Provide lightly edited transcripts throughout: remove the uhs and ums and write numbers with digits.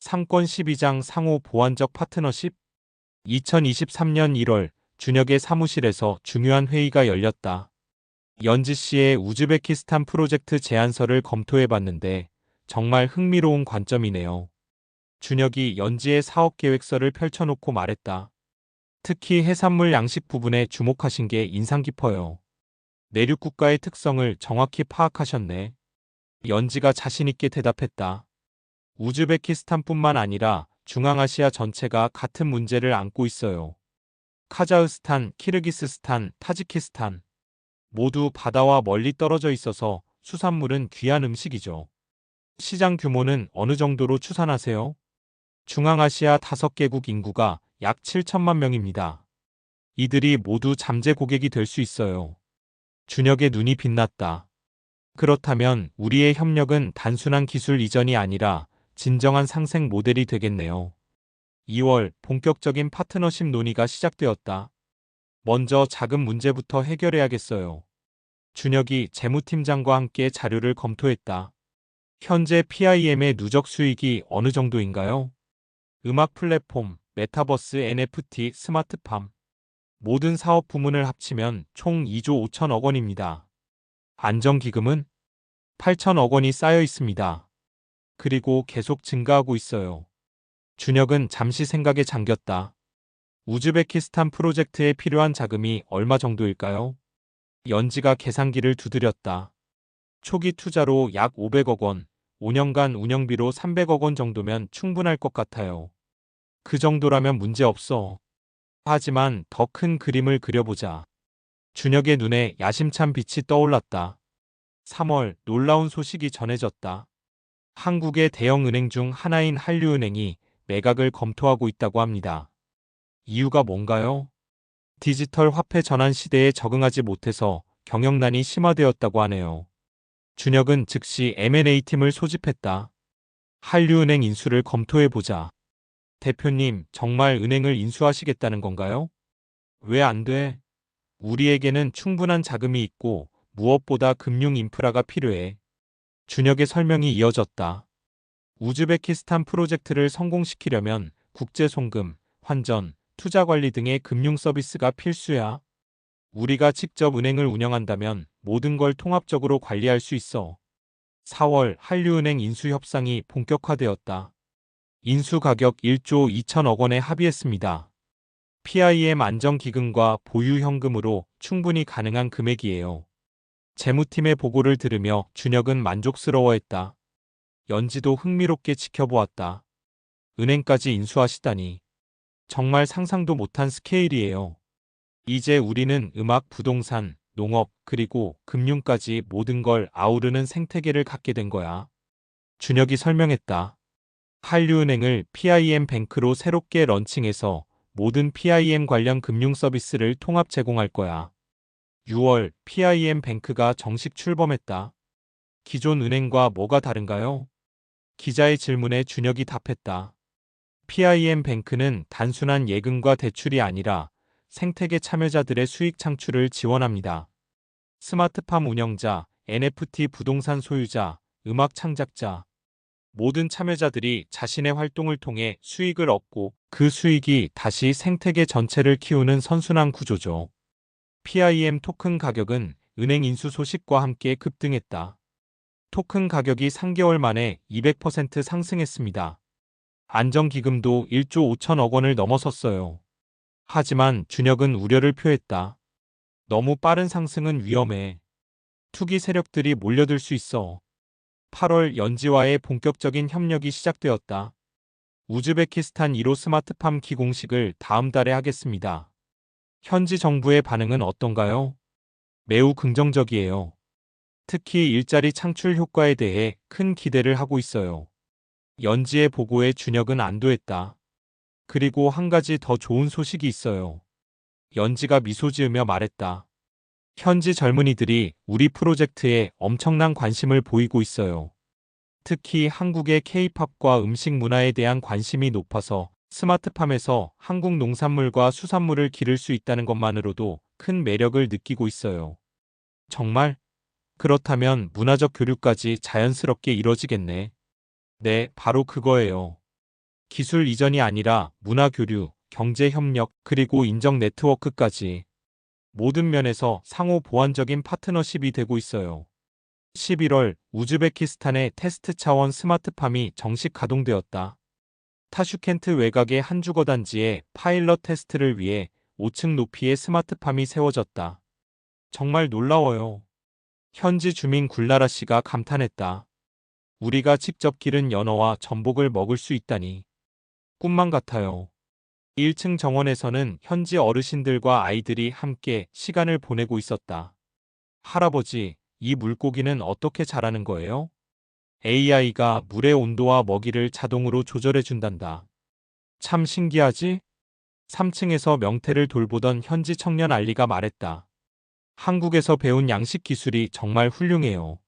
상권 12장 상호 보완적 파트너십. 2023년 1월 준혁의 사무실에서 중요한 회의가 열렸다. 연지 씨의 우즈베키스탄 프로젝트 제안서를 검토해봤는데 정말 흥미로운 관점이네요. 준혁이 연지의 사업 계획서를 펼쳐놓고 말했다. 특히 해산물 양식 부분에 주목하신 게 인상 깊어요. 내륙 국가의 특성을 정확히 파악하셨네. 연지가 자신있게 대답했다. 우즈베키스탄뿐만 아니라 중앙아시아 전체가 같은 문제를 안고 있어요. 카자흐스탄, 키르기스스탄, 타지키스탄 모두 바다와 멀리 떨어져 있어서 수산물은 귀한 음식이죠. 시장 규모는 어느 정도로 추산하세요? 중앙아시아 5개국 인구가 약 7천만 명입니다. 이들이 모두 잠재 고객이 될 수 있어요. 준혁의 눈이 빛났다. 그렇다면 우리의 협력은 단순한 기술 이전이 아니라 진정한 상생 모델이 되겠네요. 2월 본격적인 파트너십 논의가 시작되었다. 먼저 작은 문제부터 해결해야겠어요. 준혁이 재무팀장과 함께 자료를 검토했다. 현재 PIM의 누적 수익이 어느 정도인가요? 음악 플랫폼, 메타버스 NFT, 스마트팜 모든 사업 부문을 합치면 총 2조 5천억 원입니다. 안정기금은 8천억 원이 쌓여 있습니다. 그리고 계속 증가하고 있어요. 준혁은 잠시 생각에 잠겼다. 우즈베키스탄 프로젝트에 필요한 자금이 얼마 정도일까요? 연지가 계산기를 두드렸다. 초기 투자로 약 500억 원, 5년간 운영비로 300억 원 정도면 충분할 것 같아요. 그 정도라면 문제 없어. 하지만 더 큰 그림을 그려보자. 준혁의 눈에 야심찬 빛이 떠올랐다. 3월 놀라운 소식이 전해졌다. 한국의 대형 은행 중 하나인 한류은행이 매각을 검토하고 있다고 합니다. 이유가 뭔가요? 디지털 화폐 전환 시대에 적응하지 못해서 경영난이 심화되었다고 하네요. 준혁은 즉시 M&A 팀을 소집했다. 한류은행 인수를 검토해보자. 대표님, 정말 은행을 인수하시겠다는 건가요? 왜 안 돼? 우리에게는 충분한 자금이 있고 무엇보다 금융 인프라가 필요해. 준혁의 설명이 이어졌다. 우즈베키스탄 프로젝트를 성공시키려면 국제 송금, 환전, 투자 관리 등의 금융 서비스가 필수야. 우리가 직접 은행을 운영한다면 모든 걸 통합적으로 관리할 수 있어. 4월 한류은행 인수 협상이 본격화되었다. 인수 가격 1조 2천억 원에 합의했습니다. PIM 안정기금과 보유 현금으로 충분히 가능한 금액이에요. 재무팀의 보고를 들으며 준혁은 만족스러워했다. 연지도 흥미롭게 지켜보았다. 은행까지 인수하시다니. 정말 상상도 못한 스케일이에요. 이제 우리는 음악, 부동산, 농업, 그리고 금융까지 모든 걸 아우르는 생태계를 갖게 된 거야. 준혁이 설명했다. 한류은행을 PIM 뱅크로 새롭게 런칭해서 모든 PIM 관련 금융 서비스를 통합 제공할 거야. 6월 PIM 뱅크가 정식 출범했다. 기존 은행과 뭐가 다른가요? 기자의 질문에 준혁이 답했다. PIM 뱅크는 단순한 예금과 대출이 아니라 생태계 참여자들의 수익 창출을 지원합니다. 스마트팜 운영자, NFT 부동산 소유자, 음악 창작자, 모든 참여자들이 자신의 활동을 통해 수익을 얻고 그 수익이 다시 생태계 전체를 키우는 선순환 구조죠. PIM 토큰 가격은 은행 인수 소식과 함께 급등했다. 토큰 가격이 3개월 만에 200% 상승했습니다. 안정기금도 1조 5천억 원을 넘어섰어요. 하지만 준혁은 우려를 표했다. 너무 빠른 상승은 위험해. 투기 세력들이 몰려들 수 있어. 8월 연지와의 본격적인 협력이 시작되었다. 우즈베키스탄 1호 스마트팜 기공식을 다음 달에 하겠습니다. 현지 정부의 반응은 어떤가요? 매우 긍정적이에요. 특히 일자리 창출 효과에 대해 큰 기대를 하고 있어요. 연지의 보고에 준혁은 안도했다. 그리고 한 가지 더 좋은 소식이 있어요. 연지가 미소 지으며 말했다. 현지 젊은이들이 우리 프로젝트에 엄청난 관심을 보이고 있어요. 특히 한국의 K-팝과 음식 문화에 대한 관심이 높아서 스마트팜에서 한국 농산물과 수산물을 기를 수 있다는 것만으로도 큰 매력을 느끼고 있어요. 정말? 그렇다면 문화적 교류까지 자연스럽게 이뤄지겠네. 네, 바로 그거예요. 기술 이전이 아니라 문화 교류, 경제 협력, 그리고 인정 네트워크까지 모든 면에서 상호 보완적인 파트너십이 되고 있어요. 11월 우즈베키스탄의 테스트 차원 스마트팜이 정식 가동되었다. 타슈켄트 외곽의 한 주거단지에 파일럿 테스트를 위해 5층 높이의 스마트팜이 세워졌다. 정말 놀라워요. 현지 주민 굴나라 씨가 감탄했다. 우리가 직접 기른 연어와 전복을 먹을 수 있다니. 꿈만 같아요. 1층 정원에서는 현지 어르신들과 아이들이 함께 시간을 보내고 있었다. 할아버지, 이 물고기는 어떻게 자라는 거예요? AI가 물의 온도와 먹이를 자동으로 조절해 준단다. 참 신기하지? 3층에서 명태를 돌보던 현지 청년 알리가 말했다. 한국에서 배운 양식 기술이 정말 훌륭해요.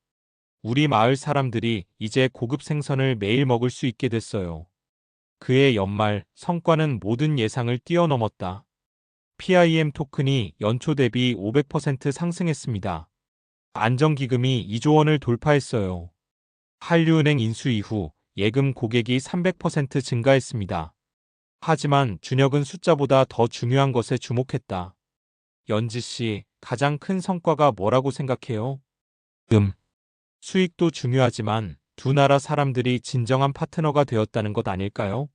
우리 마을 사람들이 이제 고급 생선을 매일 먹을 수 있게 됐어요. 그의 연말 성과는 모든 예상을 뛰어넘었다. PIM 토큰이 연초 대비 500% 상승했습니다. 안정기금이 2조 원을 돌파했어요. 한류은행 인수 이후 예금 고객이 300% 증가했습니다. 하지만 준혁은 숫자보다 더 중요한 것에 주목했다. 연지 씨, 가장 큰 성과가 뭐라고 생각해요? 수익도 중요하지만 두 나라 사람들이 진정한 파트너가 되었다는 것 아닐까요?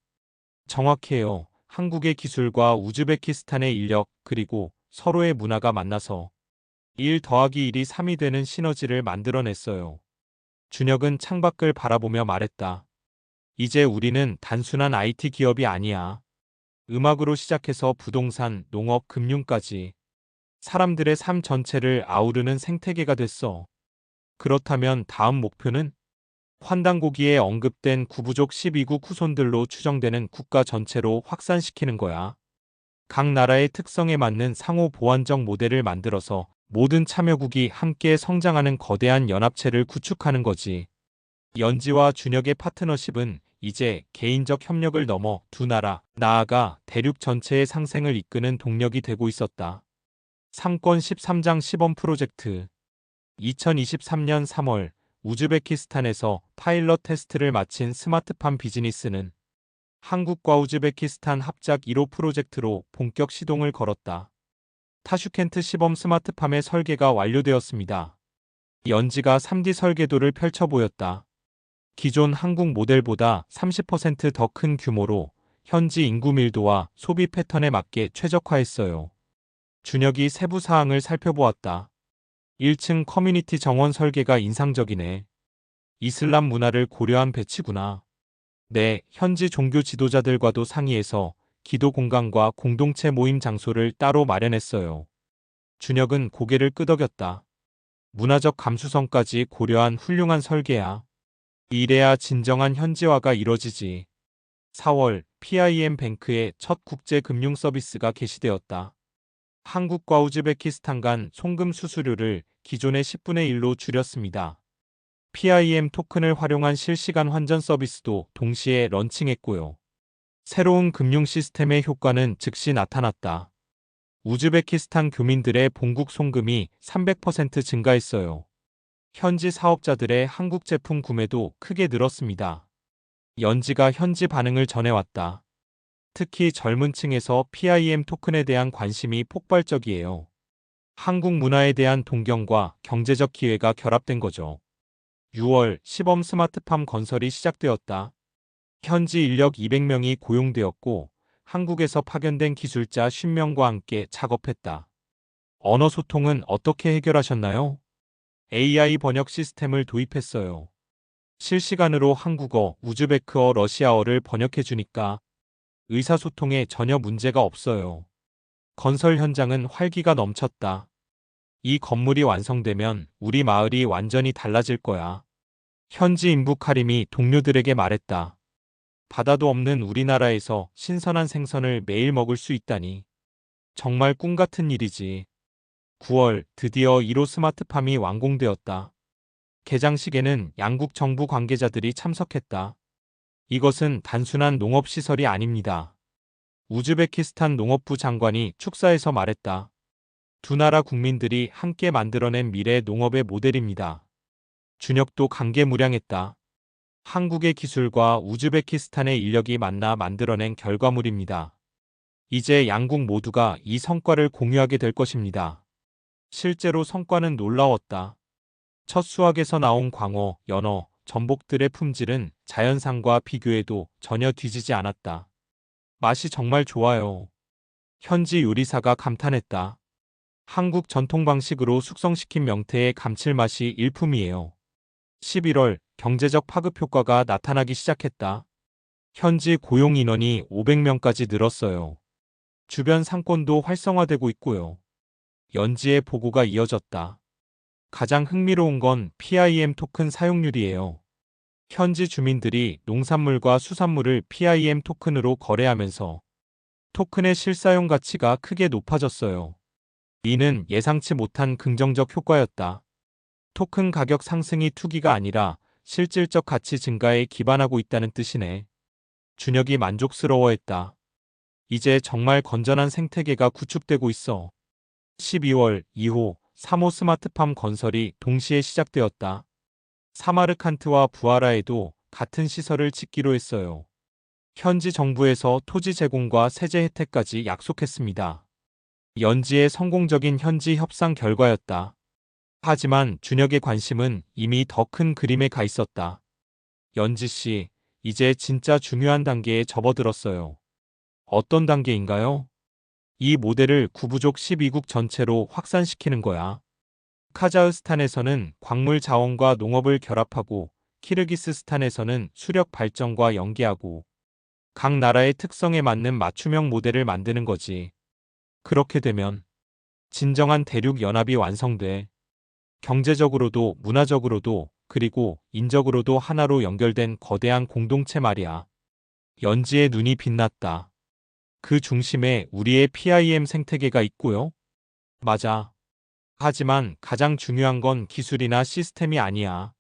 정확해요. 한국의 기술과 우즈베키스탄의 인력, 그리고 서로의 문화가 만나서 1 더하기 1이 3이 되는 시너지를 만들어냈어요. 준혁은 창밖을 바라보며 말했다. 이제 우리는 단순한 IT 기업이 아니야. 음악으로 시작해서 부동산, 농업, 금융까지 사람들의 삶 전체를 아우르는 생태계가 됐어. 그렇다면 다음 목표는? 환단고기에 언급된 구부족 12국 후손들로 추정되는 국가 전체로 확산시키는 거야. 각 나라의 특성에 맞는 상호 보완적 모델을 만들어서 모든 참여국이 함께 성장하는 거대한 연합체를 구축하는 거지. 연지와 준혁의 파트너십은 이제 개인적 협력을 넘어 두 나라, 나아가 대륙 전체의 상생을 이끄는 동력이 되고 있었다. 상권 13장 시범 프로젝트 2023년 3월 우즈베키스탄에서 파일럿 테스트를 마친 스마트팜 비즈니스는 한국과 우즈베키스탄 합작 1호 프로젝트로 본격 시동을 걸었다. 타슈켄트 시범 스마트팜의 설계가 완료되었습니다. 연지가 3D 설계도를 펼쳐 보였다. 기존 한국 모델보다 30% 더 큰 규모로 현지 인구 밀도와 소비 패턴에 맞게 최적화했어요. 준혁이 세부 사항을 살펴보았다. 1층 커뮤니티 정원 설계가 인상적이네. 이슬람 문화를 고려한 배치구나. 네, 현지 종교 지도자들과도 상의해서 기도 공간과 공동체 모임 장소를 따로 마련했어요. 준혁은 고개를 끄덕였다. 문화적 감수성까지 고려한 훌륭한 설계야. 이래야 진정한 현지화가 이뤄지지. 4월 PIM 뱅크의 첫 국제 금융 서비스가 개시되었다. 한국과 우즈베키스탄 간 송금 수수료를 기존의 10분의 1로 줄였습니다. PIM 토큰을 활용한 실시간 환전 서비스도 동시에 런칭했고요. 새로운 금융 시스템의 효과는 즉시 나타났다. 우즈베키스탄 교민들의 본국 송금이 300% 증가했어요. 현지 사업자들의 한국 제품 구매도 크게 늘었습니다. 연지가 현지 반응을 전해왔다. 특히 젊은 층에서 PIM 토큰에 대한 관심이 폭발적이에요. 한국 문화에 대한 동경과 경제적 기회가 결합된 거죠. 6월 시범 스마트팜 건설이 시작되었다. 현지 인력 200명이 고용되었고 한국에서 파견된 기술자 50명과 함께 작업했다. 언어 소통은 어떻게 해결하셨나요? AI 번역 시스템을 도입했어요. 실시간으로 한국어, 우즈베크어, 러시아어를 번역해 주니까 의사소통에 전혀 문제가 없어요. 건설 현장은 활기가 넘쳤다. 이 건물이 완성되면 우리 마을이 완전히 달라질 거야. 현지 인부 카림이 동료들에게 말했다. 바다도 없는 우리나라에서 신선한 생선을 매일 먹을 수 있다니. 정말 꿈 같은 일이지. 9월 드디어 1호 스마트팜이 완공되었다. 개장식에는 양국 정부 관계자들이 참석했다. 이것은 단순한 농업시설이 아닙니다. 우즈베키스탄 농업부 장관이 축사에서 말했다. 두 나라 국민들이 함께 만들어낸 미래 농업의 모델입니다. 준혁도 감개무량했다. 한국의 기술과 우즈베키스탄의 인력이 만나 만들어낸 결과물입니다. 이제 양국 모두가 이 성과를 공유하게 될 것입니다. 실제로 성과는 놀라웠다. 첫 수확에서 나온 광어, 연어, 전복들의 품질은 자연산과 비교해도 전혀 뒤지지 않았다. 맛이 정말 좋아요. 현지 요리사가 감탄했다. 한국 전통 방식으로 숙성시킨 명태의 감칠맛이 일품이에요. 11월 경제적 파급 효과가 나타나기 시작했다. 현지 고용 인원이 500명까지 늘었어요. 주변 상권도 활성화되고 있고요. 연지의 보고가 이어졌다. 가장 흥미로운 건 PIM 토큰 사용률이에요. 현지 주민들이 농산물과 수산물을 PIM 토큰으로 거래하면서 토큰의 실사용 가치가 크게 높아졌어요. 이는 예상치 못한 긍정적 효과였다. 토큰 가격 상승이 투기가 아니라 실질적 가치 증가에 기반하고 있다는 뜻이네. 준혁이 만족스러워했다. 이제 정말 건전한 생태계가 구축되고 있어. 12월 2호 3호 스마트팜 건설이 동시에 시작되었다. 사마르칸트와 부하라에도 같은 시설을 짓기로 했어요. 현지 정부에서 토지 제공과 세제 혜택까지 약속했습니다. 연지의 성공적인 현지 협상 결과였다. 하지만 준혁의 관심은 이미 더 큰 그림에 가 있었다. 연지 씨, 이제 진짜 중요한 단계에 접어들었어요. 어떤 단계인가요? 이 모델을 구부족 12국 전체로 확산시키는 거야. 카자흐스탄에서는 광물 자원과 농업을 결합하고 키르기스스탄에서는 수력 발전과 연계하고 각 나라의 특성에 맞는 맞춤형 모델을 만드는 거지. 그렇게 되면 진정한 대륙 연합이 완성돼. 경제적으로도 문화적으로도 그리고 인적으로도 하나로 연결된 거대한 공동체 말이야. 연지의 눈이 빛났다. 그 중심에 우리의 PIM 생태계가 있고요. 맞아. 하지만 가장 중요한 건 기술이나 시스템이 아니야.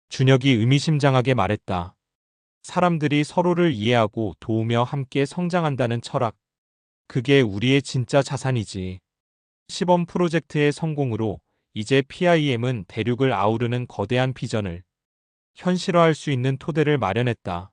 준혁이 의미심장하게 말했다. 사람들이 서로를 이해하고 도우며 함께 성장한다는 철학. 그게 우리의 진짜 자산이지. 시범 프로젝트의 성공으로 이제 PIM은 대륙을 아우르는 거대한 비전을 현실화할 수 있는 토대를 마련했다.